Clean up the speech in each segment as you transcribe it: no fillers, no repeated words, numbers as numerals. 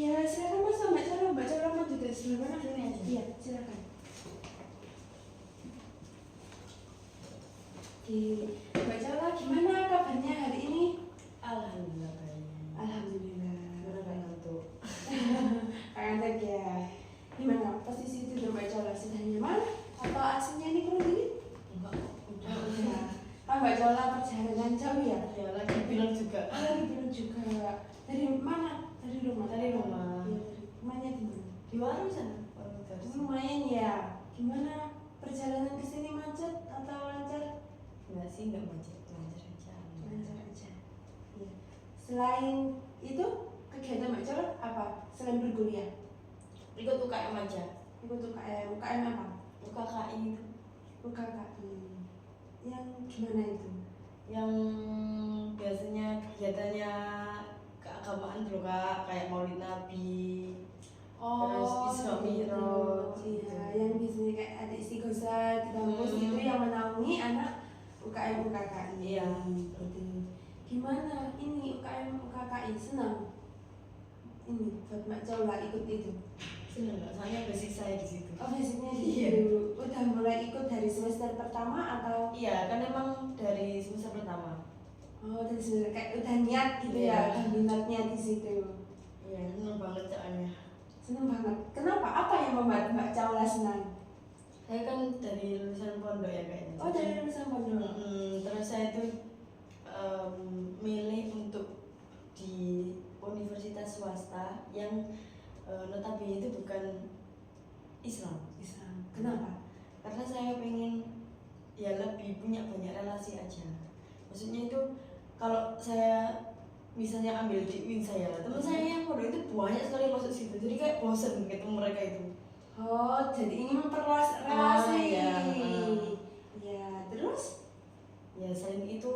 Iya, silakan Mas, Mbak Cara mau duduk sebelah mana? Sini aja. Iya, silakan. Mbak Cara, gimana kabarnya hari ini? Alhamdulillah baik. Alhamdulillah. Gimana Kak ngantuk? Kangen ya. Gimana posisi tidur Mbak Cara? Sudah nyaman? Atau AC-nya ini kurang dingin? Enggak, udah. Udah. Kan Mbak Cara perjalanan jauh ya? Ya lagi bilang juga. Lagi bilang juga. Dari mana? Dari rumah. Dari rumah. Iya, dari rumahnya di mana? Di warung sana. Warung terus. Lumayan ya. Gimana perjalanan ke sini, macet atau lancar? Enggak sih, enggak macet, lancar aja. Lancar aja. Iya. Selain itu kegiatan Mbak Cara apa? Selain berkuliah? Ikut UKM aja. Ikut UKM. UKM apa? UKKI itu. UKKI. Yang gimana itu? Yang biasanya kegiatannya keagamaan dulu Kak, kayak Maulid Nabi. Terus Isra Mi'raj. Iya, yang biasanya kayak ada istighosah di kampus itu yang menaungi anak UKM UKKI. Iya. Gitu. Gimana ini UKM UKKI senang? Ini buat Mbak Cola ikut itu. Seneng nggak? Soalnya basic saya di situ. Oh, basicnya di Iya. situ. Udah mulai ikut dari semester pertama atau? Iya, kan emang dari semester pertama. Oh, dari semester kayak udah niat gitu Iya. ya, udah minatnya di situ. Iya, seneng banget soalnya. Senang banget. Kenapa? Apa yang membuat Mbak Cola senang? Saya kan dari lulusan pondok ya kayaknya. Oh, dari lulusan pondok. Terus saya itu milih untuk di universitas swasta yang notabene itu bukan Islam. Islam. Kenapa? Karena saya pengen ya lebih punya banyak relasi aja. Maksudnya itu kalau saya misalnya ambil di UIN saya, teman saya yang pondok itu banyak sekali masuk situ. Jadi kayak bosen ketemu mereka itu. Oh, jadi ingin memperluas relasi. Iya. Ya, terus Ya selain itu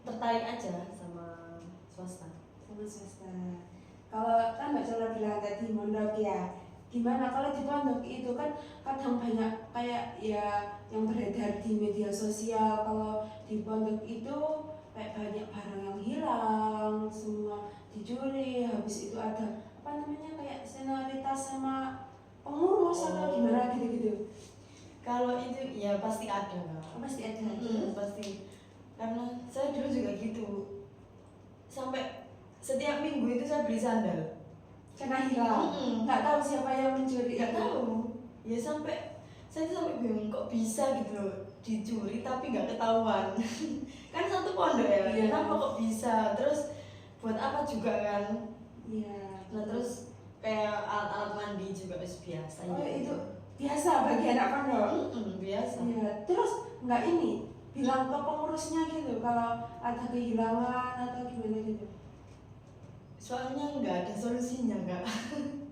tertarik aja sama swasta. sama swasta. Kalau kan Mbak Cola bilang tadi mondok ya, gimana kalau di pondok itu kan kadang banyak kayak ya yang beredar di media sosial kalau di pondok itu kayak banyak barang yang hilang, semua dicuri, habis itu ada apa namanya kayak senioritas sama pengurus atau gimana gitu-gitu. Kalau itu ya pasti ada Kak. Pasti ada. Pasti. Karena saya dulu juga gitu. Sampai setiap minggu itu saya beli sandal. Karena hilang. Nggak tahu siapa yang mencuri. Nggak tahu. Ya sampai saya tuh sampai bingung kok bisa gitu loh dicuri tapi nggak ketahuan. Kan satu pondok ya. Iya. Kenapa kok bisa? Terus buat apa juga kan? Iya. Nah terus kayak alat-alat mandi juga biasa. Oh, gitu. itu biasa bagi anak pondok. Biasa. Iya. Terus nggak ini bilang ke pengurusnya gitu kalau ada kehilangan atau gimana gitu. Soalnya nggak ada solusinya Kak.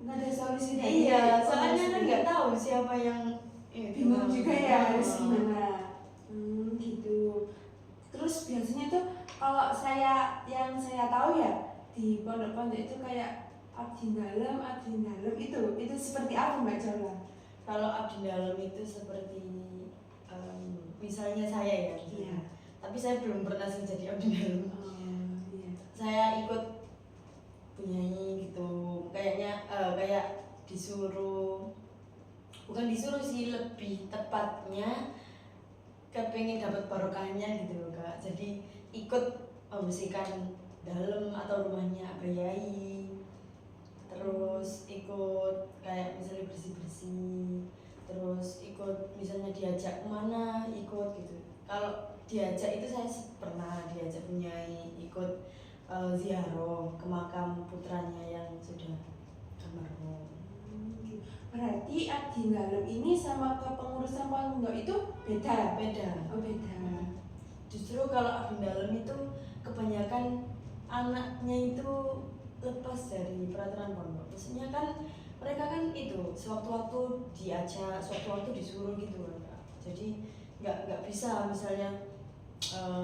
Nggak ada solusi. Iya, soalnya kan nggak tahu siapa yang bingung juga ya harus gimana. Gitu. Terus biasanya tuh kalau yang saya tahu ya di pondok-pondok itu kayak abdi dalam itu seperti apa Mbak Cola? Kalau abdi dalam itu seperti misalnya saya ya, Iya. tapi saya belum pernah sih jadi abdi dalam. Iya. Saya ikut penyanyi gitu, kayaknya kayak disuruh, bukan disuruh sih, lebih tepatnya kepengen dapat barokahnya gitu loh Kak. Jadi ikut membersihkan dalam atau rumahnya Abah Yai, terus ikut kayak misalnya bersih-bersih, terus ikut misalnya diajak kemana ikut gitu. Kalau diajak itu saya pernah diajak Bunyai ikut ziarah ke makam putranya yang sudah almarhum. Berarti abdi dalam ini sama kepengurusan pondok itu beda? Beda. Oh, beda. Justru kalau abdi dalam itu kebanyakan anaknya itu lepas dari peraturan pondok. Maksudnya kan mereka kan itu sewaktu-waktu diajak, sewaktu-waktu disuruh gitu kan Kak. Jadi nggak bisa misalnya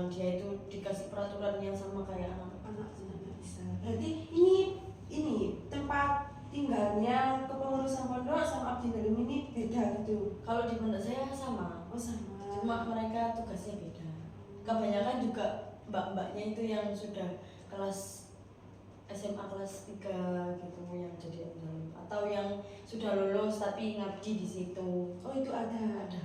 dia itu dikasih peraturan yang sama kayak anak bisa. Berarti ini tempat tinggalnya kepengurusan pondok sama abdi dalam ini beda gitu. Kalau di pondok saya sama. Oh, sama. Cuma mereka tugasnya beda. Kebanyakan juga mbak-mbaknya itu yang sudah kelas SMA kelas 3 gitu yang jadi dalam, atau yang sudah lulus tapi ngabdi di situ. Oh itu ada. Ada.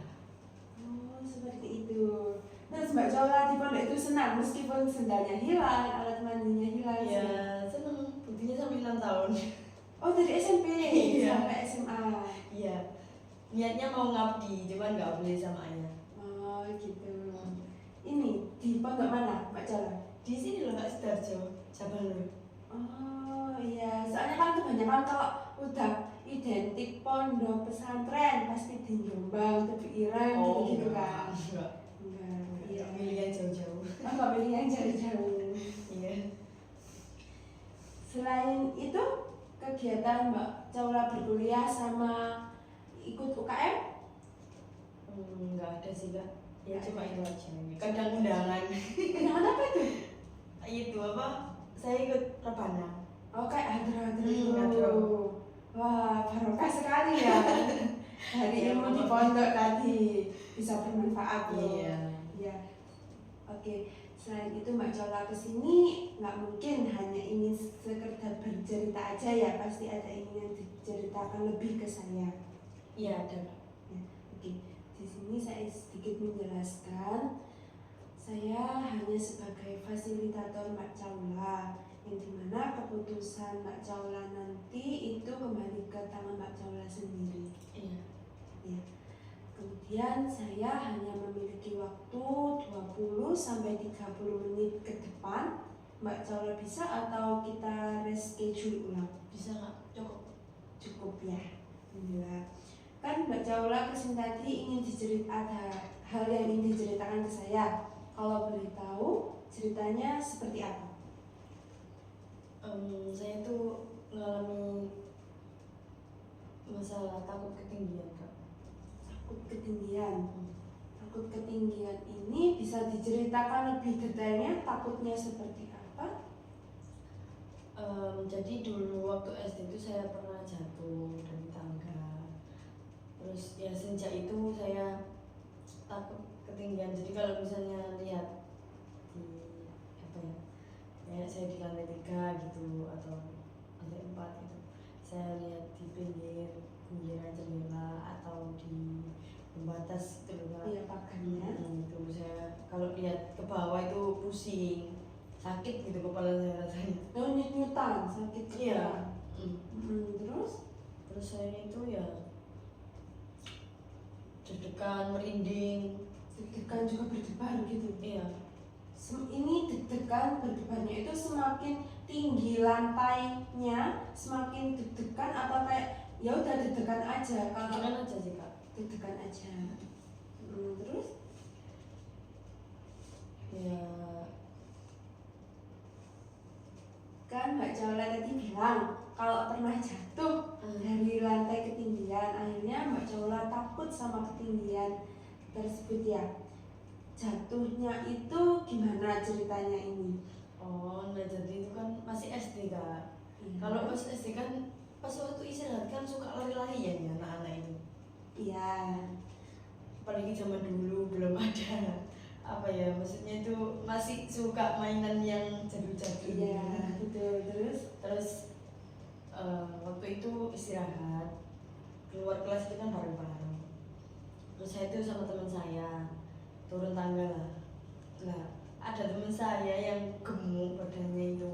Oh seperti itu. Terus Mbak Cola di pondok itu senang meskipun sendalnya hilang, alat mandinya hilang. Ya seneng, buktinya sampai 6 tahun. Oh dari SMP Iya. sampai SMA. Iya, niatnya mau ngabdi cuman nggak boleh sama ayah. Oh gitu. Ini di pondok mana Mbak Cola? Di sini loh Kak Sidarjo, Jabal Nur. Oh iya, soalnya kan kebanyakan kalau udah identik pondok pesantren pasti di Jombang, Tepi Ireng, gitu-gitu kan. Enggak. Enggak, iya. Milih yang jauh-jauh. Enggak pilih yang jauh-jauh. Iya. Selain itu, kegiatan Mbak Caula berkuliah sama ikut UKM? Enggak ada sih Kak. Ya Nggak cuma ada. itu aja. Kadang undangan. Undangan apa itu? Itu apa? Saya ikut rebana. Oh kayak hadro-hadro itu. Hadro. Wah, barokah sekali ya. Dari ilmu di pondok tadi bisa bermanfaat loh. Iya. Iya. Oke, selain itu Mbak Cola kesini nggak mungkin hanya ingin sekedar bercerita aja ya, pasti ada ingin diceritakan lebih ke saya. Iya ada. Ya, oke, di sini saya sedikit menjelaskan. Saya hanya sebagai fasilitator Mbak Caula, yang dimana keputusan Mbak Caula nanti itu kembali ke tangan Mbak Caula sendiri. Iya. Ya. Kemudian saya hanya memiliki waktu 20 sampai 30 menit ke depan. Mbak Caula bisa atau kita reschedule ulang? Bisa Kak? Cukup. Cukup ya. Alhamdulillah. Kan Mbak Caula kesini tadi ingin ada hal yang ingin diceritakan ke saya. Kalau boleh tahu ceritanya seperti apa? Saya tuh mengalami masalah takut ketinggian Kak. Takut ketinggian. Takut ketinggian ini bisa diceritakan lebih detailnya takutnya seperti apa? Jadi dulu waktu SD itu saya pernah jatuh dari tangga. Terus ya sejak itu saya takut ketinggian. Jadi kalau misalnya lihat di apa ya, kayak saya di lantai 3 gitu atau lantai 4 gitu, saya lihat di pinggiran jendela atau di pembatas itu loh Kak. Iya pagarnya. Itu saya kalau lihat ke bawah itu pusing, sakit gitu kepala saya rasanya. Oh nyut-nyutan, sakit Iya. kepala. Terus Saya itu ya deg-degan, merinding. deg-degan juga berdebar gitu. Iya. Ini deg-degan berdebarnya itu semakin tinggi lantainya, semakin deg-degan atau kayak ya udah deg-degan aja kalau Deg-degan aja sih Kak. deg-degan aja. Terus Ya kan Mbak Caula tadi bilang kalau pernah jatuh dari lantai ketinggian, akhirnya Mbak Caula takut sama ketinggian tersebut ya. Jatuhnya itu gimana ceritanya ini? oh nah jadi itu kan masih SD Kak. Iya. Kalau pas SD kan pas waktu istirahat kan suka lari-larian ya anak-anak ini. Iya. Apalagi zaman dulu belum ada apa ya, maksudnya itu masih suka mainan yang jadul-jadul. Iya, betul. Terus waktu itu istirahat keluar kelas kita bareng-bareng. Terus saya itu sama teman saya turun tangga lah. Nah ada teman saya yang gemuk badannya itu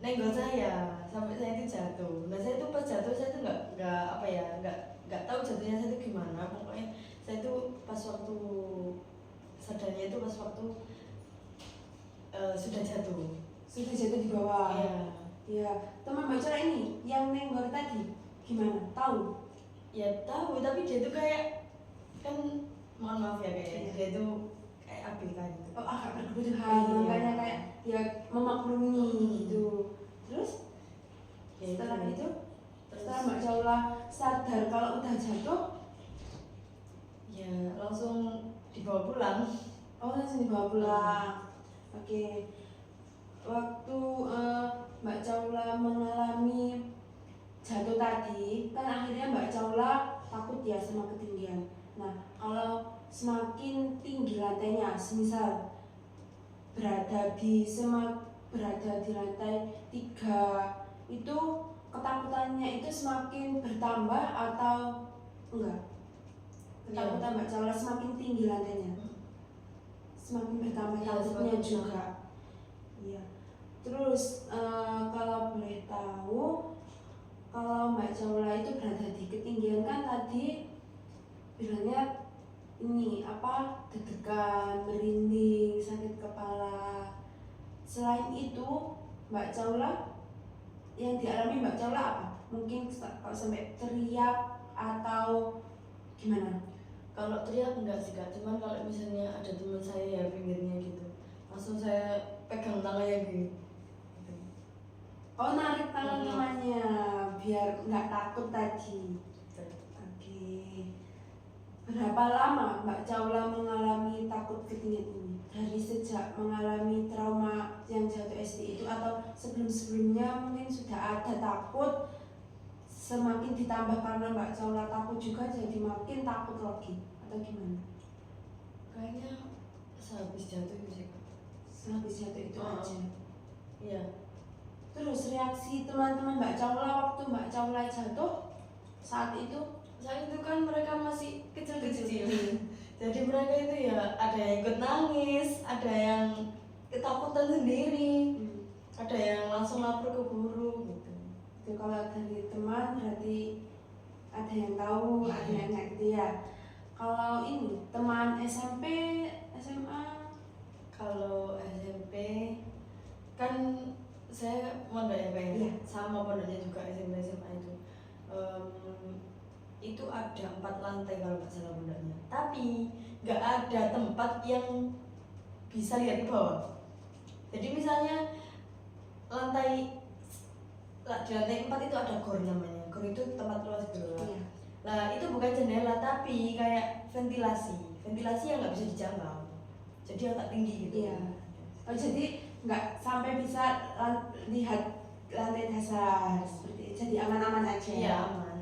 nenggol saya sampai saya itu jatuh. Nah saya itu pas jatuh saya itu nggak apa ya, nggak tahu jatuhnya saya itu gimana. Pokoknya saya itu pas waktu sadarnya itu pas waktu sudah jatuh. Sudah jatuh di bawah. Iya. Iya. Teman Mbak Caula ini yang nenggol tadi gimana? Tahu? Ya tahu, tapi dia itu kayak kan mohon maaf ya kayak dia itu kayak ABK gitu. Oh, agak berkebutuhan, Iya. makanya kayak ya memaklumi gitu. Terus Ya, setelah itu, terus setelah Mbak Caula sadar kalau udah jatuh, ya langsung dibawa pulang. oh langsung dibawa pulang. Oke. Waktu Mbak Caula mengalami jatuh tadi, kan akhirnya Mbak Caula takut ya sama ketinggian. Nah, kalau semakin tinggi lantainya, semisal berada di berada di lantai 3 itu ketakutannya itu semakin bertambah atau enggak? Ketakutan Mbak Caula semakin tinggi lantainya, semakin bertambah Iya, takutnya semakin juga. Iya. Terus kalau boleh tahu, kalau Mbak Caula itu berada di ketinggian kan tadi bilangnya ini apa deg-degan, merinding, sakit kepala. Selain itu, Mbak Caula yang dialami Mbak Caula apa? Mungkin kalau sampai teriak atau gimana? Kalau teriak enggak sih Kak, cuman kalau misalnya ada teman saya ya pinggirnya gitu, langsung saya pegang tangannya gini. Oh, narik tangan temannya biar nggak takut tadi. Oke. Berapa lama Mbak Caula mengalami takut ketinggian ini? Dari sejak mengalami trauma yang jatuh SD itu atau sebelum-sebelumnya mungkin sudah ada takut, semakin ditambah karena Mbak Caula takut juga jadi makin takut lagi atau gimana? Kayaknya sehabis jatuh itu sih Kak. Sehabis jatuh itu aja. Iya. Terus reaksi teman-teman Mbak Caula waktu Mbak Caula jatuh saat itu? Saat itu kan mereka masih kecil-kecil. Jadi mereka itu ya ada yang ikut nangis, ada yang ketakutan sendiri, ada yang langsung lapor ke guru gitu. Itu kalau dari teman berarti ada yang tahu, ada yang nggak gitu ya. Kalau ini teman SMP, SMA? Kalau SMP kan saya mondok ya Kak ya? Iya. Sama pondoknya juga SMP SMA itu. Itu ada 4 lantai kalau nggak salah pondoknya. Tapi nggak ada tempat yang bisa lihat ke bawah. Jadi misalnya di lantai 4 itu ada gor namanya. Gor itu tempat luas gitu. Iya. Nah itu bukan jendela tapi kayak ventilasi yang nggak bisa dijangkau. Jadi agak tinggi gitu. Iya. Oh, jadi nggak sampai bisa lihat lantai dasar seperti itu. Jadi aman-aman aja. Iya aman.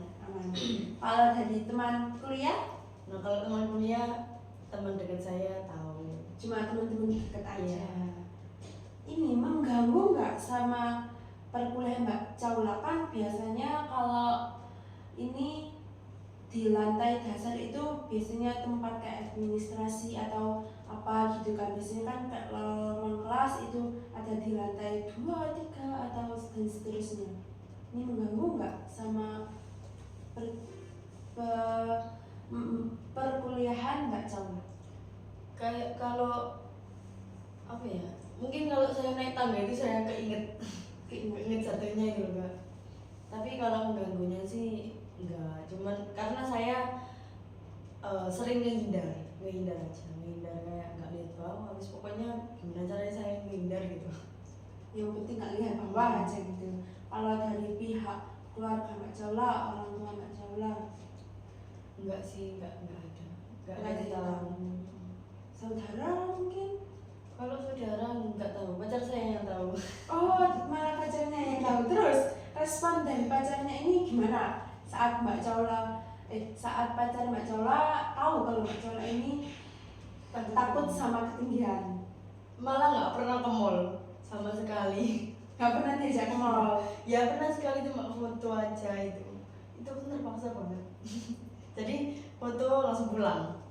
Kalau dari teman kuliah? Nah kalau teman kuliah, teman dekat saya tahu. Cuma teman-teman dekat aja. Iya. Ini mengganggu nggak sama perkuliahan Mbak Caula? Kan biasanya kalau ini di lantai dasar itu biasanya tempat kayak administrasi atau apa gitu kan. Biasanya kan kalau ruang kelas itu ada di lantai 2, 3 atau dan seterusnya. Ini mengganggu nggak sama perkuliahan Mbak Caula? Kayak kalau apa ya? Mungkin kalau saya naik tangga itu saya keinget jatuhnya gitu Kak. Tapi kalau mengganggunya sih enggak. Cuman karena saya sering menghindar aja, menghindar kayak nggak lihat bawah. Habis pokoknya gimana caranya saya menghindar gitu. Yang penting nggak lihat bawah aja gitu. Kalau dari pihak keluarga Mbak Caula, orang tua Mbak Caula, Enggak sih, enggak ada. Enggak ada nggak yang tahu. tahu. Saudara mungkin? Kalau saudara enggak tahu, pacar saya yang tahu. Oh, malah pacarnya yang tahu. Terus respon dari pacarnya ini gimana saat saat pacar Mbak Caula tahu kalau Mbak Caula ini takut sama ketinggian? Malah nggak pernah ke mall sama sekali. Gak pernah diajak ke mall? Ya pernah sekali cuma foto aja itu kan terpaksa banget. Jadi foto langsung pulang.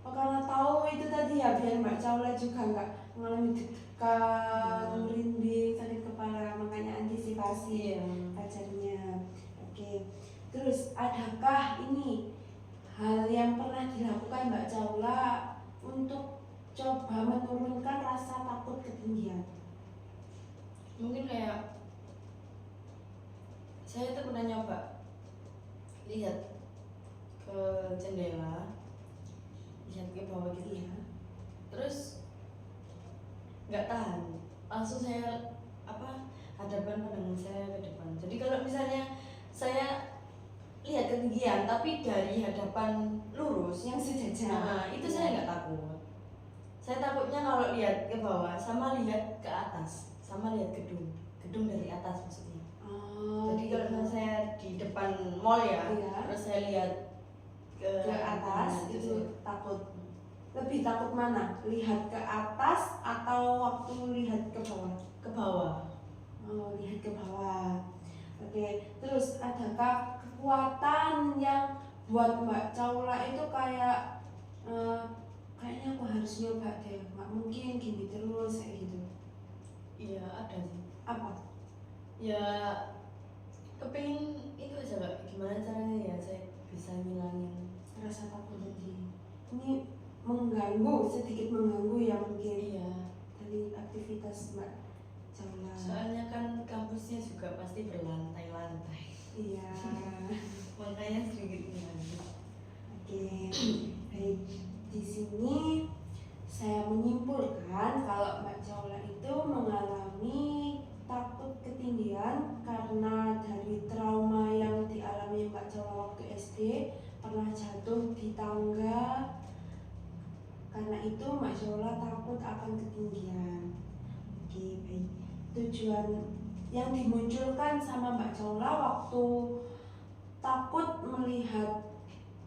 Oh, karena tahu itu tadi ya biar Mbak Caula juga nggak mengalami deg-degan, merinding, sakit kepala, makanya antisipasi pacarnya. Oke. Terus adakah ini hal yang pernah dilakukan Mbak Caula untuk coba menurunkan rasa takut ketinggian? Mungkin kayak saya tuh pernah nyoba lihat ke jendela, lihat ke bawah gitu ya. Terus nggak tahan, langsung saya hadapan pandangan saya ke depan. Jadi kalau misalnya saya lihat ketinggian tapi dari hadapan lurus Yang sejajar. nah itu saya nggak takut. Saya takutnya kalau lihat ke bawah sama lihat ke atas, sama lihat gedung dari atas maksudnya. Oh, Jadi kalau misalnya saya di depan mall ya, Iya. terus saya lihat ke atas itu takut. Lebih takut mana? Lihat ke atas atau waktu lihat ke bawah? ke bawah. Oh, lihat ke bawah. Oke, terus adakah kekuatan yang buat Mbak Caula itu kayak kayaknya aku harus nyoba deh, nggak mungkin gini terus kayak gitu. Iya ada sih. Apa? Ya kepingin itu aja Kak, gimana caranya ya saya bisa ngilangin Rasa takut tadi. Ini sedikit mengganggu ya mungkin iya. dari aktivitas Mbak Caula. Soalnya kan kampusnya juga pasti berlantai-lantai. Iya. Makanya sedikit ngilangin. Oke, baik. Di sini saya menyimpulkan kalau Mbak Caula itu mengalami takut ketinggian karena dari trauma yang dialami Mbak Caula waktu SD, pernah jatuh di tangga. Karena itu Mbak Caula takut akan ketinggian. Oke, baik. Tujuan yang dimunculkan sama Mbak Caula waktu takut melihat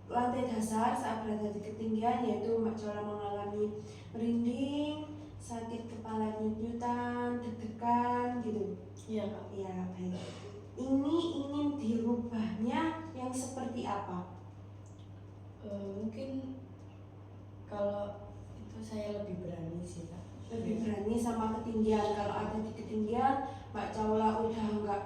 lantai dasar saat berada di ketinggian, yaitu Mbak Caula mengalami merinding, sakit kepala nyut-nyutan, deg-degan gitu. Iya Kak. Ya, baik. Ini ingin dirubahnya yang seperti apa? Mungkin kalau itu saya lebih berani sih Kak. Lebih berani sama ketinggian. Kalau ada di ketinggian, Mbak Caula udah nggak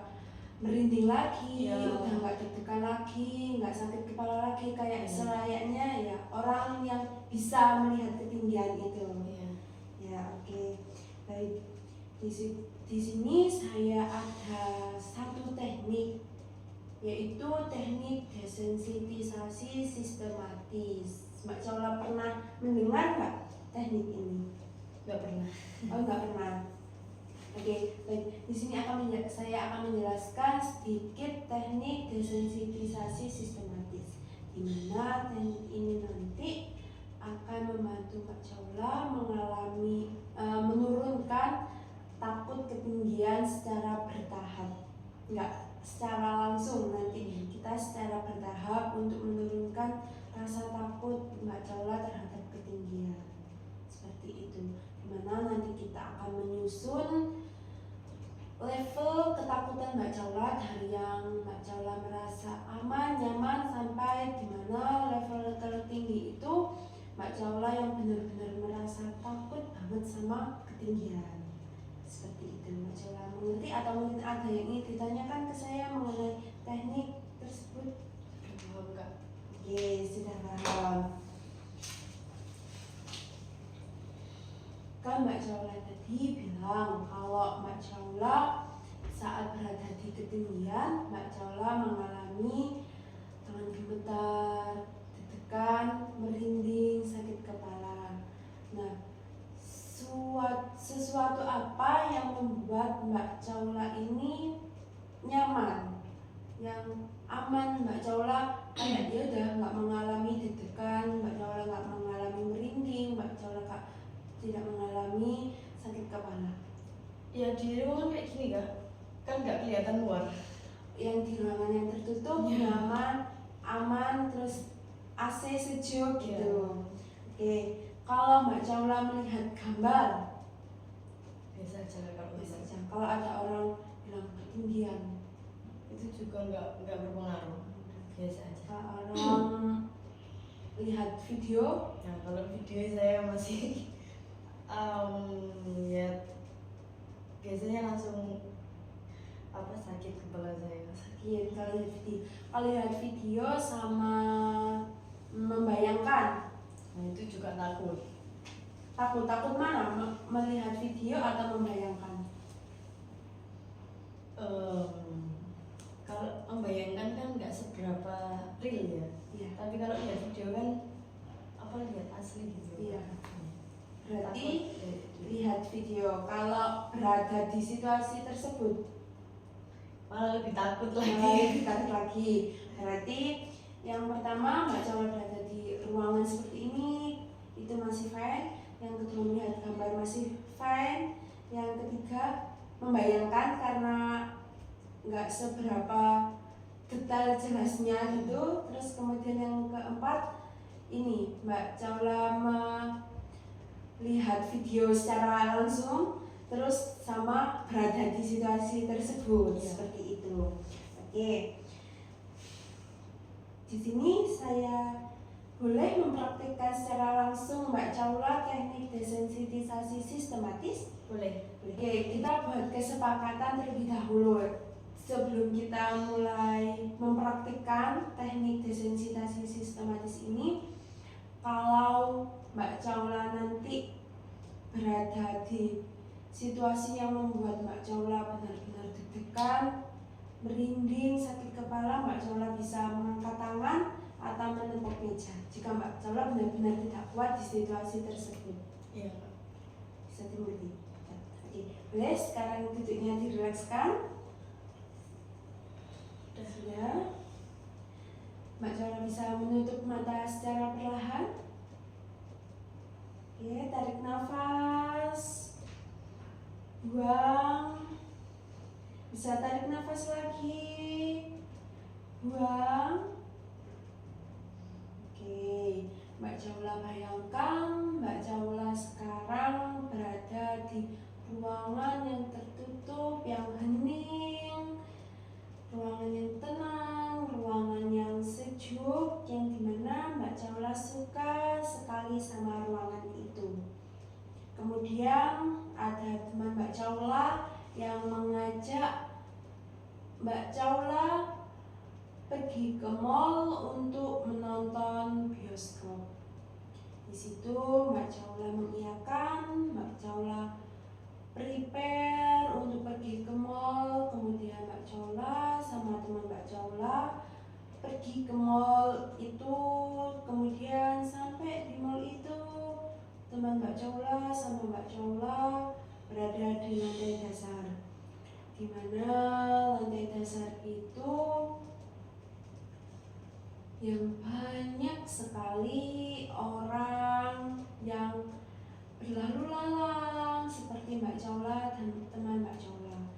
merinding lagi, Ya. udah nggak deg-degan lagi, nggak sakit kepala lagi, kayak selayaknya ya orang yang bisa melihat ketinggian itu. Iya. Ya, oke. Baik. Di sini saya ada satu teknik, yaitu teknik desensitisasi sistematis. Mbak Caula pernah mendengar nggak teknik ini? Nggak pernah. Oh, nggak pernah. Oke, baik. Di sini saya akan menjelaskan sedikit teknik desensitisasi sistematis, di mana teknik ini nanti akan membantu Mbak Caula menurunkan takut ketinggian secara bertahap, nggak secara langsung. Nanti kita secara bertahap untuk menurunkan rasa takut Mbak Caula terhadap ketinggian, seperti itu. Dimana nanti kita akan menyusun level ketakutan Mbak Caula dari yang Mbak Caula merasa aman, nyaman, sampai dimana level tertinggi itu Mbak Caula yang benar-benar merasa takut banget sama ketinggian. Seperti itu. Mbak Caula mengerti atau mungkin ada yang ingin ditanyakan ke saya mengenai teknik tersebut? Paham Kak. Oke, sudah paham. Kan Mbak Caula tadi bilang kalau Mbak Caula saat berada di ketinggian, Mbak Caula mengalami tangan gemetar, deg-degan, merinding, sakit kepala. Nah, sesuatu apa yang membuat Mbak Caula ini nyaman, yang aman? Mbak Caula kayak dia udah nggak mengalami deg-degan, Mbak Caula nggak mengalami merinding, Mbak Caula tidak mengalami sakit kepala. Ya di ruangan kayak gini Kak, kan nggak kelihatan luar. Yang di ruangan yang tertutup, nyaman, aman, terus AC sejuk gitu. Oke, kalau Mbak Caula melihat gambar, Biasa aja kalau biasa bisa. aja. Kalau ada orang bilang ketinggian, Itu juga nggak berpengaruh. Biasa aja. kalau orang lihat video, Nah kalau video saya masih ya biasanya langsung sakit kepala saya. sakit. Kalau lihat video sama membayangkan, Nah itu juga takut. takut mana? Melihat video atau membayangkan? Kalau membayangkan kan nggak seberapa real ya. Iya. Tapi kalau lihat video kan lihat asli gitu. Iya. Berarti Takut. lihat video. Kalau berada di situasi tersebut, Malah lebih takut mulai lagi. ditarik lagi. Berarti yang pertama Mbak Caula berada di ruangan seperti ini, itu masih fine. Yang kedua melihat gambar masih fine. Yang ketiga membayangkan karena nggak seberapa detail jelasnya gitu. Terus kemudian yang keempat ini Mbak Caula melihat video secara langsung. terus sama berada di situasi tersebut, Iya. seperti itu. Oke, di sini saya boleh mempraktikkan secara langsung Mbak Caula teknik desensitisasi sistematis. Boleh. Oke, kita buat kesepakatan terlebih dahulu sebelum kita mulai mempraktikkan teknik desensitasi sistematis ini. Kalau Mbak Caula nanti berada di situasi yang membuat Mbak Caula benar-benar deg-degan, merinding, sakit kepala, Mbak Caula bisa mengangkat tangan atau menepuk meja jika Mbak Caula benar-benar tidak kuat di situasi tersebut. Iya. Bisa dimengerti. Oke, boleh sekarang duduknya dirilekskan. Sudah. Mbak Caula bisa menutup mata secara perlahan. Oke, tarik nafas, buang, bisa tarik nafas lagi, buang. Oke, Mbak Caula bayangkan Mbak Caula sekarang berada di ruangan yang tertutup, yang hening, ruangan yang tenang, ruangan yang sejuk, yang dimana Mbak Caula suka sekali sama ruangan itu. Kemudian ada teman Mbak Caula yang mengajak Mbak Caula pergi ke mall untuk menonton bioskop. Di situ Mbak Caula mengiyakan, Mbak Caula prepare untuk pergi ke mall. Kemudian Mbak Caula sama teman Mbak Caula pergi ke mall itu. Kemudian sampai di mall itu, teman Mbak Caula sama Mbak Caula berada di lantai dasar, di mana lantai dasar itu yang banyak sekali orang yang berlalu lalang seperti Mbak Caula dan teman Mbak Caula.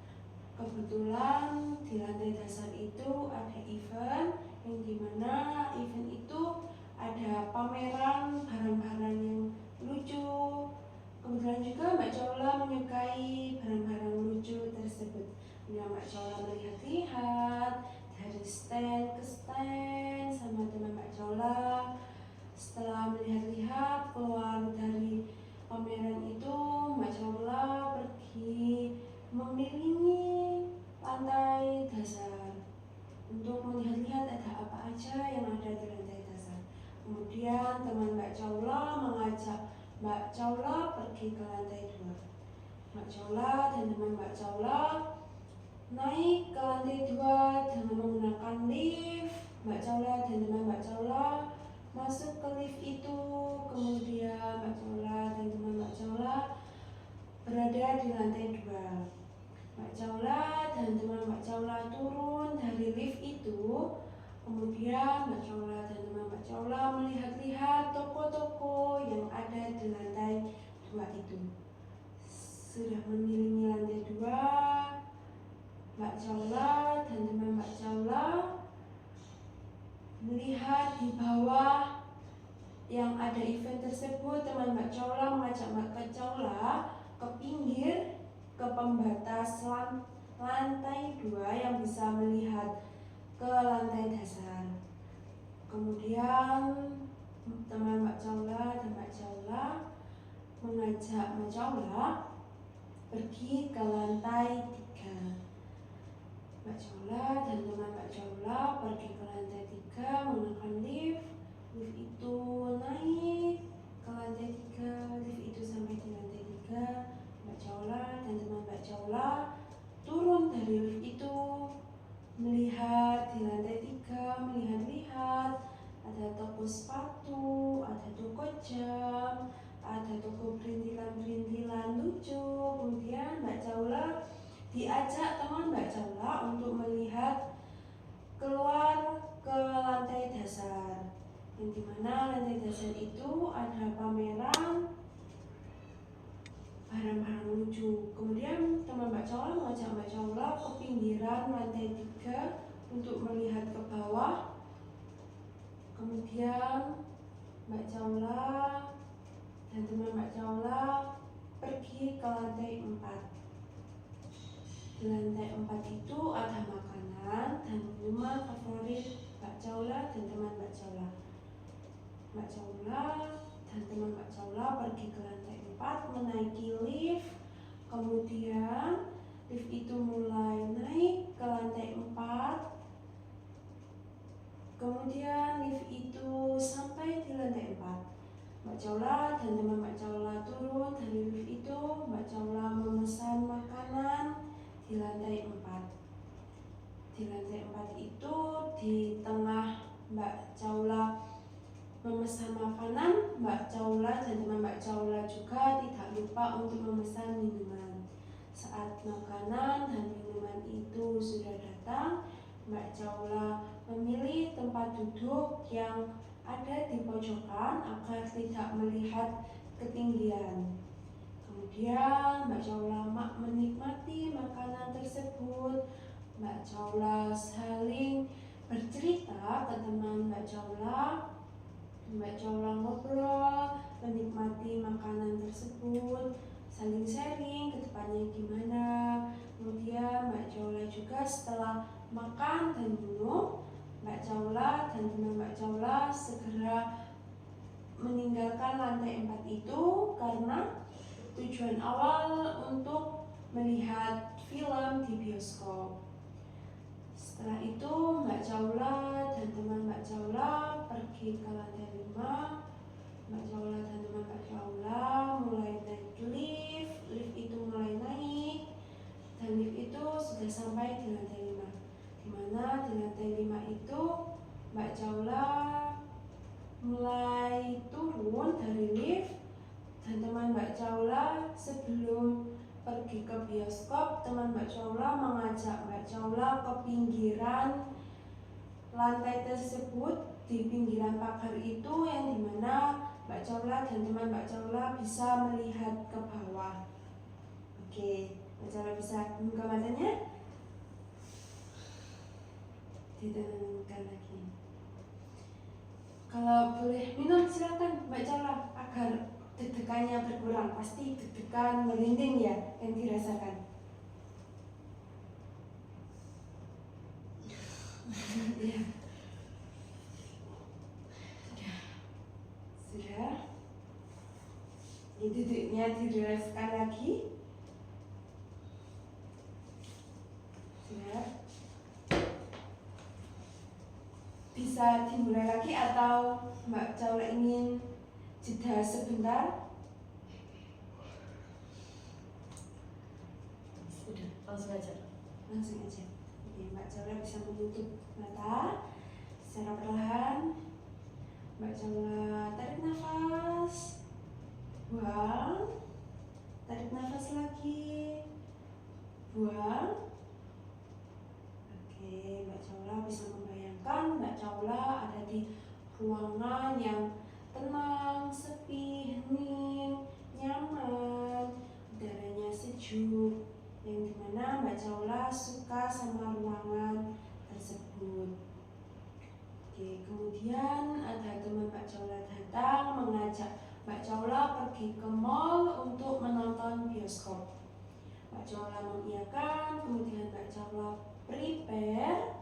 Kebetulan di lantai dasar itu ada event yang dimana event itu ada pameran barang-barang yang lucu. Kebetulan juga Mbak Caula menyukai barang-barang lucu tersebut. Mbak Caula melihat-lihat dari stand ke stand sama teman Mbak Caula. Setelah melihat-lihat keluar dari pameran itu, Mbak Caula pergi mengelilingi lantai dasar untuk melihat-lihat ada apa aja yang ada di lantai dasar. Kemudian teman Mbak Caula mengajak Mbak Caula pergi ke lantai 2. Mbak Caula dan teman Mbak Caula naik ke lantai 2 dengan menggunakan lift. Mbak Caula dan teman Mbak Caula masuk ke lift itu. Kemudian Mbak Caula dan teman Mbak Caula berada di lantai 2. Mbak Caula dan teman Mbak Caula turun dari lift itu. Kemudian Mbak Caula dan teman Mbak Caula melihat-lihat toko-toko yang ada di lantai 2 itu. Sudah mengelilingi lantai 2, Mbak Caula dan teman Mbak Caula melihat di bawah yang ada event tersebut. Teman Mbak Caula mengajak Mbak Caula ke pinggir, ke pembatas lantai 2 yang bisa melihat ke lantai dasar. Kemudian teman Mbak Caula dan Mbak Caula mengajak Mbak Caula pergi ke lantai 3. Mbak Caula dan teman Mbak Caula pergi ke lantai 3 menggunakan lift. Lift itu naik ke lantai 3, lift itu sampai di lantai 3. Mbak Caula dan teman Mbak Caula turun dari lift itu, melihat di lantai 3, melihat-lihat ada toko sepatu, ada toko jam, ada toko perintilan-perintilan lucu. Kemudian Mbak Caula diajak teman Mbak Caula untuk melihat keluar ke lantai dasar, yang dimana lantai dasar itu ada pameran barang-barang lucu. Kemudian teman Mbak Caula mengajak Mbak Caula ke pinggiran lantai 3 untuk melihat ke bawah. Kemudian Mbak Caula dan teman Mbak Caula pergi ke lantai 4. Di lantai 4 itu ada makanan dan minuman favorit Mbak Caula dan teman Mbak Caula. Mbak Caula dan teman Mbak Caula pergi ke lantai 4 menaiki lift. Kemudian lift itu mulai naik ke lantai 4. Kemudian lift itu sampai di lantai 4. Mbak Caula dan teman Mbak Caula turun dari lift itu. Mbak Caula memesan makanan di lantai 4. Di lantai 4 itu di tengah Mbak Caula memesan makanan, Mbak Caula dan teman Mbak Caula juga tidak lupa untuk memesan minuman. Saat makanan dan minuman itu sudah datang, Mbak Caula memilih tempat duduk yang ada di pojokan agar tidak melihat ketinggian. Kemudian Mbak Caula menikmati makanan tersebut. Mbak Caula saling bercerita ke teman Mbak Caula. Mbak Caula ngobrol, menikmati makanan tersebut, saling sharing ke depannya gimana. Kemudian Mbak Caula juga setelah makan dan minum, Mbak Caula dan teman Mbak Caula segera meninggalkan lantai 4 itu karena tujuan awal untuk melihat film di bioskop. Setelah itu Mbak Caula dan teman Mbak Caula pergi ke lantai 5. Mbak Caula dan teman Mbak Caula mulai naik lift. Lift itu mulai naik dan lift itu sudah sampai di lantai 5. Dimana di lantai 5 itu Mbak Caula mulai turun dari lift. Dan teman Mbak Caula sebelum pergi ke bioskop, teman Mbak Caula mengajak Mbak Caula ke pinggiran lantai tersebut. Di pinggiran pagar itu yang dimana Mbak Caula dan teman Mbak Caula bisa melihat ke bawah. Oke, Mbak Caula bisa buka matanya? Ditenangkan lagi. Kalau boleh minum silakan Mbak Caula agar deg-degannya berkurang. Pasti deg-degan merinding ya yang dirasakan. Ya. Sudah. Ini duduknya dirilekskan lagi. Sudah. Bisa dimulai lagi atau Mbak Caula ingin jeda sebentar? Sudah, langsung aja. Langsung aja. Oke, Mbak Caula bisa menutup mata secara perlahan. Mbak Caula tarik nafas, buang, tarik nafas lagi, buang. Oke, Mbak Caula bisa membayangkan Mbak Caula ada di ruangan yang tenang, sepi, hening, nyaman, udaranya sejuk, yang dimana Mbak Caula suka sama ruangan tersebut. Oke, kemudian ada teman Mbak Caula datang mengajak Mbak Caula pergi ke mall untuk menonton bioskop. Mbak Caula mengiyakan, kemudian Mbak Caula prepare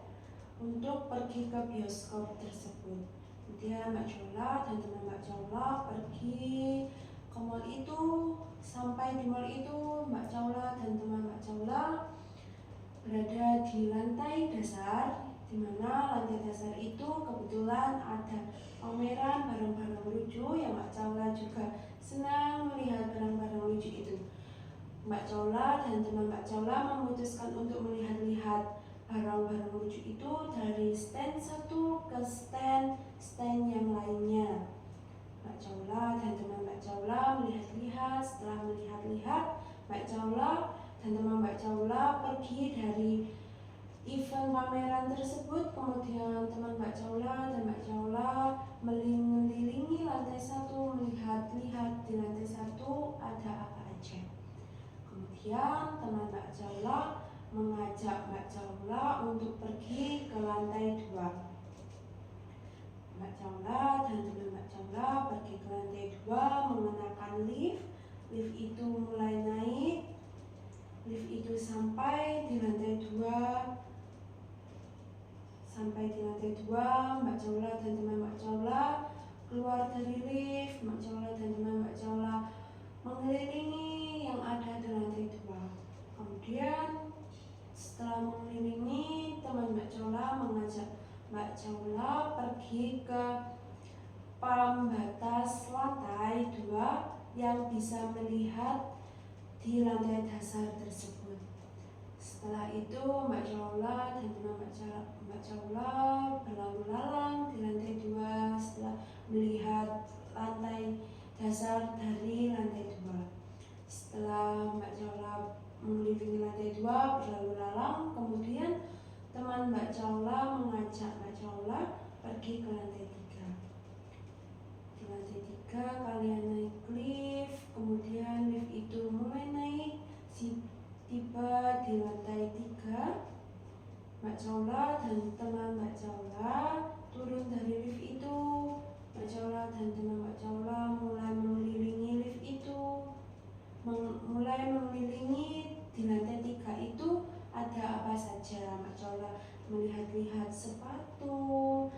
untuk pergi ke bioskop tersebut. Kemudian Mbak Caula dan teman Mbak Caula pergi ke mall itu. Sampai di mall itu, Mbak Caula dan teman Mbak Caula berada di lantai dasar, di mana lantai dasar itu kebetulan ada pameran barang-barang lucu yang Mbak Caula juga senang melihat barang-barang lucu itu. Mbak Caula dan teman Mbak Caula memutuskan untuk melihat-lihat barang-barang lucu itu dari stand satu ke stand yang lainnya. Mbak Caula dan teman Mbak Caula melihat-lihat. Setelah melihat-lihat, Mbak Caula dan teman Mbak Caula pergi dari event pameran tersebut. Kemudian teman Mbak Caula dan Mbak Caula mengelilingi lantai satu, melihat-lihat di lantai satu ada apa aja. Kemudian teman Mbak Caula mengajak Mbak Caula untuk pergi ke lantai 2. Mbak Caula dan teman Mbak Caula pergi ke lantai 2 mengenakan lift. lift itu mulai naik, lift itu sampai di lantai 2. Sampai di lantai 2, Mbak Caula dan teman Mbak Caula keluar dari lift. Mbak Caula dan teman Mbak Caula mengelilingi yang ada di lantai 2. Kemudian setelah mengelilingi, teman Mbak Caula mengajak Mbak Caula pergi ke pembatas lantai 2 yang bisa melihat di lantai dasar tersebut. Setelah itu Mbak Caula dan teman Mbak Caula berlalu lalang di lantai 2 setelah melihat lantai dasar dari lantai 2. Setelah Mbak Caula mengelilingi lantai 2 berlalu lalang, kemudian teman Mbak Caula mengajak Mbak Caula pergi ke lantai 3. Di lantai 3 kalian naik lift, kemudian lift itu mulai naik. Tiba di lantai 3, Mbak Caula dan teman Mbak Caula turun dari lift itu. Mbak Caula dan teman Mbak Caula mulai mengelilingi lift itu. Mulai mengelilingi di lantai 3 itu ada apa saja. Mbak Caula melihat-lihat sepatu,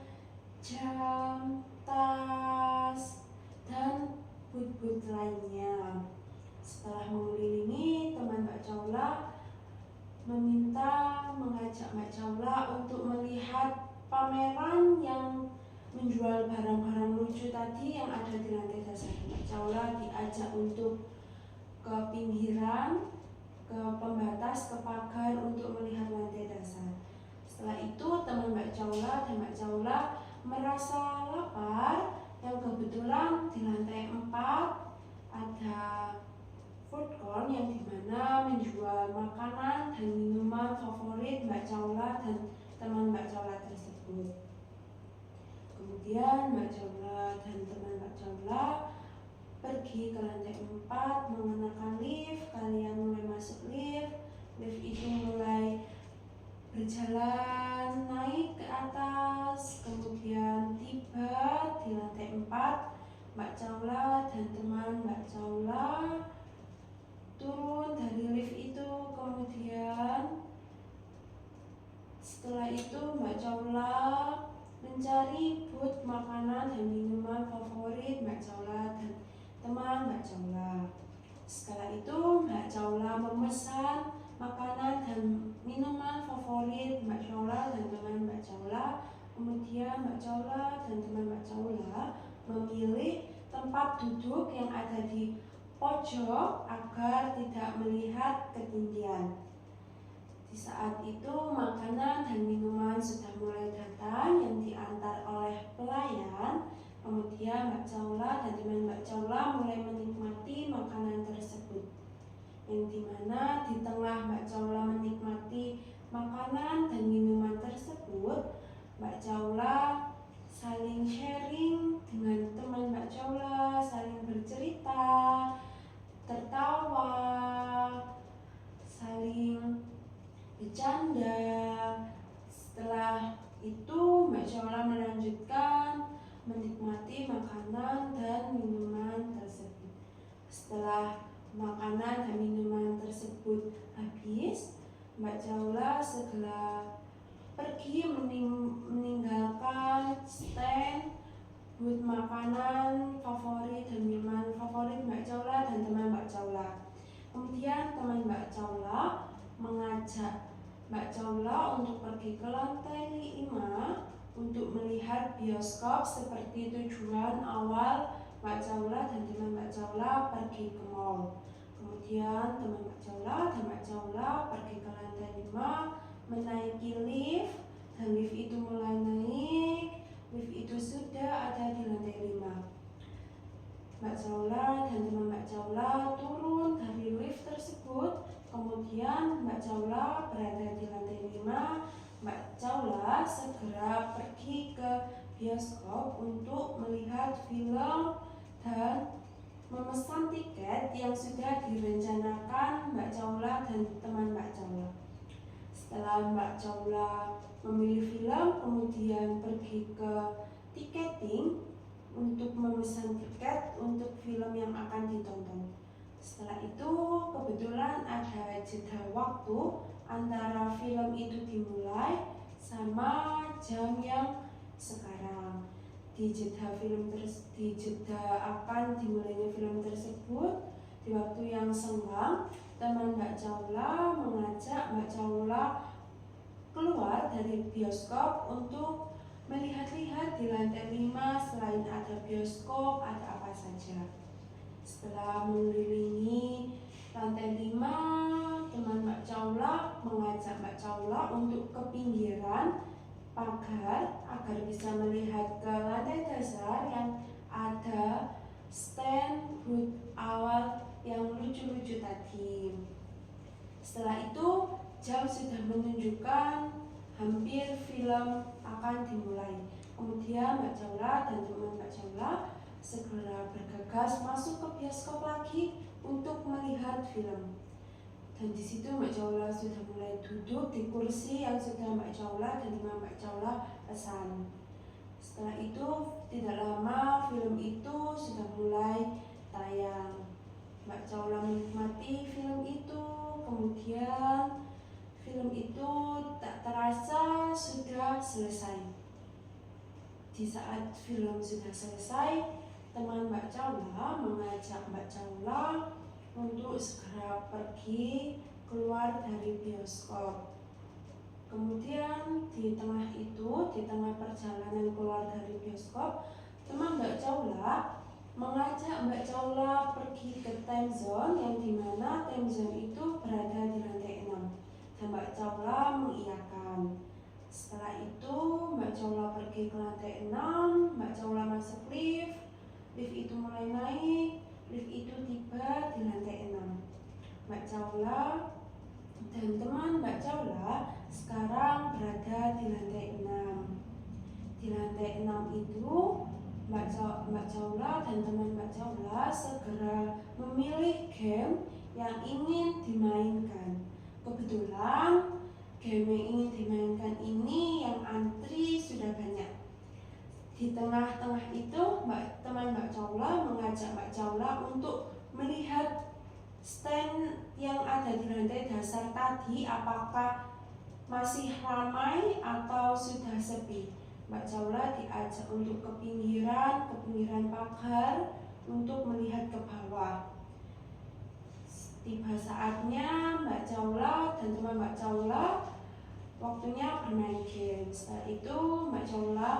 jam, tas, dan boot-boot lainnya. Setelah mengelilingi, teman Mbak Caula mengajak Mbak Caula untuk melihat pameran yang menjual barang-barang lucu tadi yang ada di lantai dasar. Mbak Caula diajak untuk ke pinggiran, ke pembatas, ke pagar untuk melihat lantai dasar. Setelah itu teman Mbak Caula dan Mbak Caula merasa lapar, yang kebetulan di lantai 4 ada food court yang dimana menjual makanan dan minuman favorit Mbak Caula dan teman Mbak Caula tersebut. Kemudian Mbak Caula dan teman Mbak Caula pergi ke lantai 4 menggunakan lift. Kalian mulai masuk lift. Lift itu mulai berjalan naik ke atas, kemudian tiba di lantai 4. Mbak Caula dan teman Mbak Caula turun dari lift itu. Kemudian setelah itu Mbak Caula mencari booth makanan dan minuman favorit Mbak Caula dan teman Mbak Caula. Setelah itu Mbak Caula memesan makanan dan minuman favorit Mbak Caula dan teman Mbak Caula. Kemudian Mbak Caula dan teman Mbak Caula memilih tempat duduk yang ada di pojok agar tidak melihat ketinggian. Di saat itu makanan dan minuman sudah mulai datang yang diantar oleh pelayan. Kemudian Mbak Caula dan teman Mbak Caula mulai menikmati makanan tersebut. Yang dimana di tengah Mbak Caula menikmati makanan dan minuman tersebut, Mbak Caula saling sharing dengan teman Mbak Caula, saling bercerita, tertawa, saling bercanda. Setelah itu Mbak Caula melanjutkan menikmati makanan dan minuman tersebut. Setelah makanan dan minuman tersebut habis, Mbak Caula segera pergi meninggalkan stand booth makanan favorit dan minuman favorit Mbak Caula dan teman Mbak Caula. Kemudian teman Mbak Caula mengajak Mbak Caula untuk pergi ke lantai 5 untuk melihat bioskop seperti tujuan awal Mbak Caula dan teman Mbak Caula pergi ke mall. Kemudian teman Mbak Caula dan Mbak Caula pergi ke lantai 5 menaiki lift, dan lift itu mulai naik. Lift itu sudah ada di lantai 5. Mbak Caula dan teman Mbak Caula turun dari lift tersebut. Kemudian Mbak Caula berada di lantai 5. Mbak Caula segera pergi ke bioskop untuk melihat film dan memesan tiket yang sudah direncanakan Mbak Caula dan teman Mbak Caula. Setelah Mbak Caula memilih film, kemudian pergi ke tiketing untuk memesan tiket untuk film yang akan ditonton. Setelah itu kebetulan ada jeda waktu antara film itu dimulai sama jam yang sekarang. Di jeda akan dimulainya film tersebut, di waktu yang senggang, teman Mbak Caula mengajak Mbak Caula keluar dari bioskop untuk melihat-lihat di lantai 5 selain ada bioskop, ada apa saja. Setelah mengelilingi lantai 5, teman Mbak Caula mengajak Mbak Caula untuk ke pinggiran pagar agar bisa melihat ke lantai dasar yang ada stand booth awal yang lucu-lucu tadi. Setelah itu jam sudah menunjukkan hampir film akan dimulai. Kemudian Mbak Caula dan teman Mbak Caula segera bergegas masuk ke bioskop lagi untuk melihat film. Dan di situ Mbak Caula sudah mulai duduk di kursi yang sudah Mbak Caula dan teman Mbak Caula pesan. Setelah itu tidak lama film itu sudah mulai tayang. Mbak Caula menikmati film itu, kemudian film itu tak terasa sudah selesai. Di saat film sudah selesai, teman Mbak Caula mengajak Mbak Caula untuk segera pergi keluar dari bioskop. Kemudian di tengah perjalanan keluar dari bioskop, teman Mbak Caula mengajak Mbak Caula pergi ke time zone yang dimana time zone itu berada di lantai 6. Dan Mbak Caula mengiyakan. Setelah itu Mbak Caula pergi ke lantai 6, Mbak Caula masuk lift itu mulai naik, lift itu tiba di lantai 6. Mbak Caula dan teman Mbak Caula sekarang berada di lantai 6. Di lantai 6 itu Mbak Caula dan teman Mbak Caula segera memilih game yang ingin dimainkan. Kebetulan game yang ingin dimainkan ini yang antri sudah banyak. Di tengah-tengah itu teman Mbak Caula mengajak Mbak Caula untuk melihat stand yang ada di lantai dasar tadi apakah masih ramai atau sudah sepi. Mbak Caula diajak untuk ke pinggiran pagar untuk melihat ke bawah. Tiba saatnya Mbak Caula dan teman Mbak Caula waktunya bermain game. Setelah itu Mbak Caula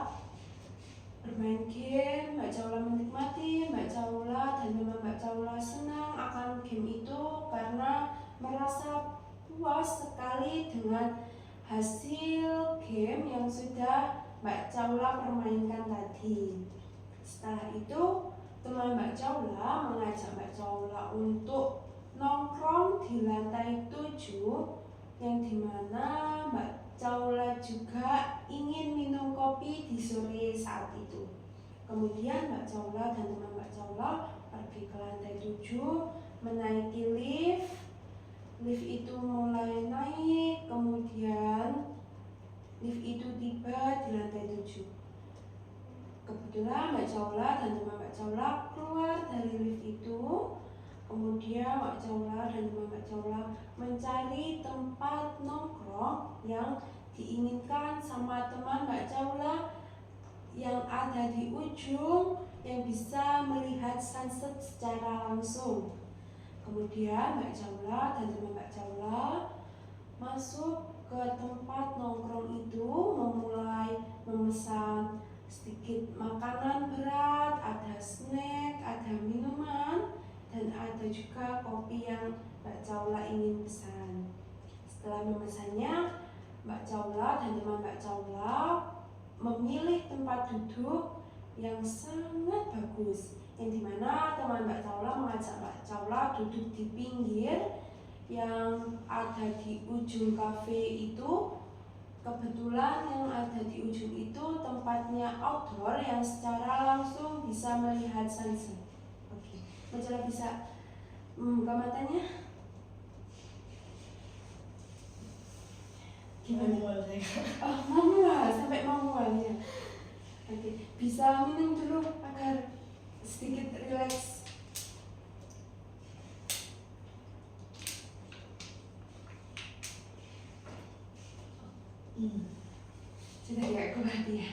bermain game, Mbak Caula menikmati, Mbak Caula dan teman Mbak Caula senang akan game itu karena merasa puas sekali dengan hasil game yang sudah Mbak Caula permainkan tadi. Setelah itu teman Mbak Caula mengajak Mbak Caula untuk nongkrong di lantai 7 yang dimana Mbak Caula juga ingin minum kopi di sore saat itu. Kemudian Mbak Caula dan teman Mbak Caula pergi ke lantai 7, menaiki lift itu mulai naik, kemudian lift itu tiba di lantai 7. Kebetulan Mbak Caula dan teman Mbak Caula keluar dari lift itu. Kemudian Mbak Caula dan teman Mbak Caula mencari tempat nongkrong yang diinginkan sama teman Mbak Caula yang ada di ujung yang bisa melihat sunset secara langsung. Kemudian Mbak Caula dan teman Mbak Caula masuk ke tempat nongkrong itu, memulai memesan sedikit makanan berat, ada snack, ada minuman, dan ada juga kopi yang Mbak Caula ingin pesan. Setelah memesannya, Mbak Caula dan teman Mbak Caula memilih tempat duduk yang sangat bagus, yang dimana teman Mbak Caula mengajak Mbak Caula duduk di pinggir yang ada di ujung kafe itu. Kebetulan yang ada di ujung itu tempatnya outdoor yang secara langsung bisa melihat sunset. Oke, Mbak Caula bisa membuka matanya? Gimana? Oh, manual, sampai manual ya. Oke, bisa minum dulu agar sedikit rileks. Sudah tidak kuat ya.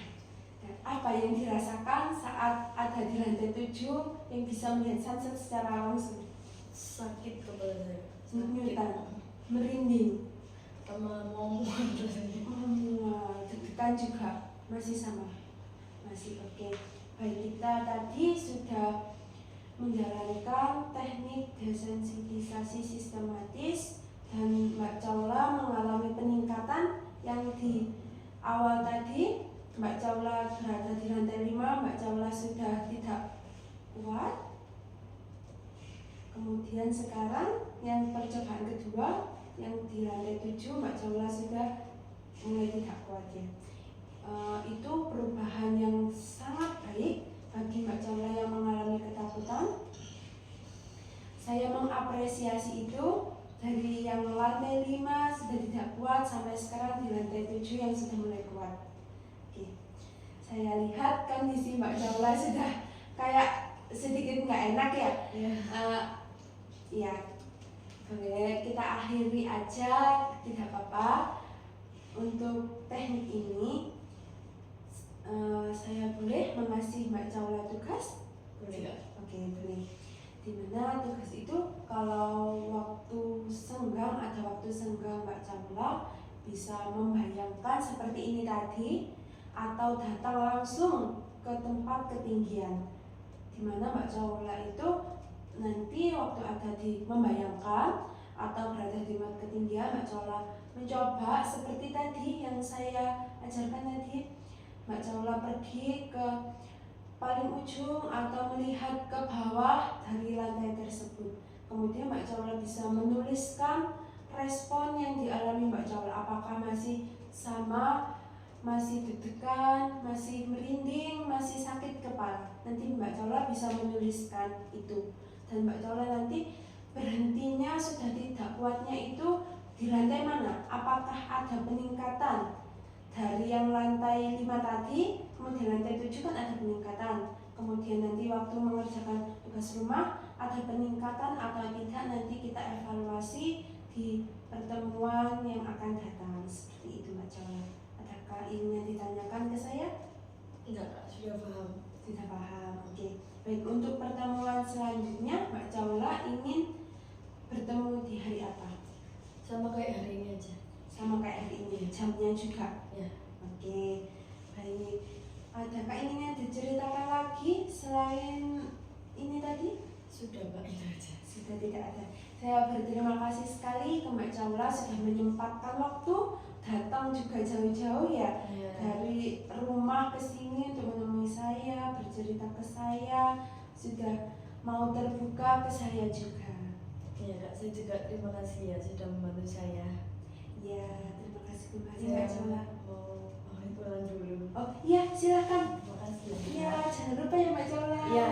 Dan apa yang dirasakan saat ada di lantai 7 yang bisa melihat sunset secara langsung? Sakit kepala saya. Nyutan, merinding, Sama mau rasanya. deg-degan juga masih sama, masih oke. Baik, kita tadi sudah menjalankan teknik desensitisasi sistematis dan Mbak Caula mengalami peningkatan yang di awal tadi. Mbak Caula berada di lantai 5, Mbak Caula sudah tidak kuat. Kemudian sekarang yang percobaan kedua yang di lantai 7 Mbak Caula sudah mulai tidak kuat ya. Itu perubahan yang sangat baik bagi Mbak Caula yang mengalami ketakutan. Saya mengapresiasi itu dari yang lantai 5 sudah tidak kuat sampai sekarang di lantai 7 yang sudah mulai kuat. Oke. Saya lihat kondisi Mbak Caula sudah kayak sedikit nggak enak ya. Ya, boleh kita akhiri aja, tidak apa-apa. Untuk teknik ini, saya boleh mengasih Mbak Caula tugas? Boleh nggak? Oke, boleh. Dimana tugas itu kalau waktu senggang, ada waktu senggang Mbak Caula bisa membayangkan seperti ini tadi, atau datang langsung ke tempat ketinggian. Dimana Mbak Caula itu nanti waktu ada di membayangkan atau berada di ketinggian, Mbak Caula mencoba seperti tadi yang saya ajarkan tadi. Mbak Caula pergi ke paling ujung atau melihat ke bawah dari lantai tersebut. Kemudian Mbak Caula bisa menuliskan respon yang dialami Mbak Caula. Apakah masih sama, masih deg-degan, masih merinding, masih sakit kepala. Nanti Mbak Caula bisa menuliskan itu. Dan Mbak Caula nanti berhentinya sudah tidak kuatnya itu di lantai mana? Apakah ada peningkatan dari yang lantai 5 tadi, kemudian lantai 7 kan ada peningkatan. Kemudian nanti waktu mengerjakan tugas rumah ada peningkatan atau tidak, nanti kita evaluasi di pertemuan yang akan datang. Seperti itu Mbak Caula. Adakah ingin yang ditanyakan ke saya? Enggak, Kak, sudah paham. Sudah paham, oke. Baik, untuk pertemuan selanjutnya Mbak Caula ingin bertemu di hari apa? Sama kayak hari ini aja. Sama kayak hari ini, jamnya juga? Ya. Oke, baik. Adakah ingin yang diceritakan lagi selain ini tadi? Sudah, Kak, itu aja. Sudah tidak ada. Saya berterima kasih sekali ke Mbak Caula sudah menyempatkan waktu datang juga jauh-jauh ya. Dari rumah ke sini untuk menemui saya, bercerita ke saya, sudah mau terbuka ke saya juga. Iya, Kak, saya juga terima kasih ya sudah membantu saya. Ya, terima kasih kembali Mbak Caula. Mau pamit pulang dulu. Oh iya, silakan. Terima kasih. Iya, jangan lupa ya Mbak Caula. Iya.